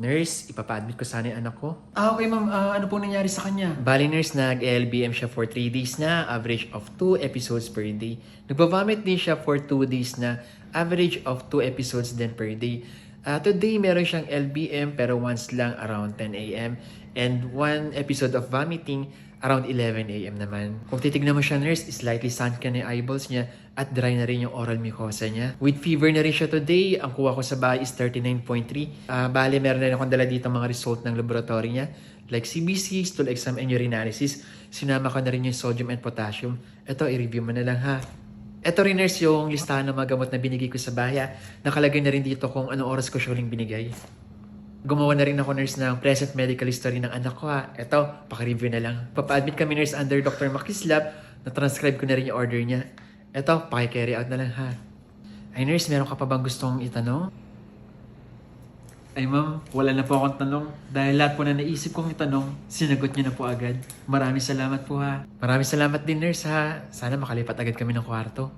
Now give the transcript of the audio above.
Nurse, ipapa-admit ko sana yung anak ko. Okay ma'am, ano po nangyari sa kanya? Bali nurse, nag-LBM siya for 3 days na, average of 2 episodes per day. Nagpa-vomit din siya for 2 days na, average of 2 episodes din per day. Today, meron siyang LBM pero once lang around 10 a.m. and 1 episode of vomiting around 11 a.m. naman. Kung titignan mo siya nurse, slightly sunken yung eyeballs niya at dry na rin yung oral mucosa niya. With fever na rin siya today. Ang kuha ko sa bahay is 39.3. Bale, meron na rin akong dala dito mga result ng laboratory niya like CBC, stool exam, and urinalysis. Sinama ko na rin yung sodium and potassium. Ito, i-review mo na lang ha. Ito rin nurse yung listahan ng mga gamot na binigay ko sa bahay. Nakalagay na rin dito kung anong oras ko siya huling binigay. Gumawa na rin ako nurse ng present medical history ng anak ko ha. Ito, paka-review na lang. Papa-admit kami nurse under Dr. Makislap. Na-transcribe ko na rin yung order niya. Ito, paki-carry out na lang ha. Ay nurse, meron ka pa bang gustong itanong? Ay ma'am, wala na po akong tanong. Dahil lahat po na naisip kong itanong, sinagot niyo na po agad. Maraming salamat po ha. Maraming salamat din nurse ha. Sana makalipat agad kami ng kwarto.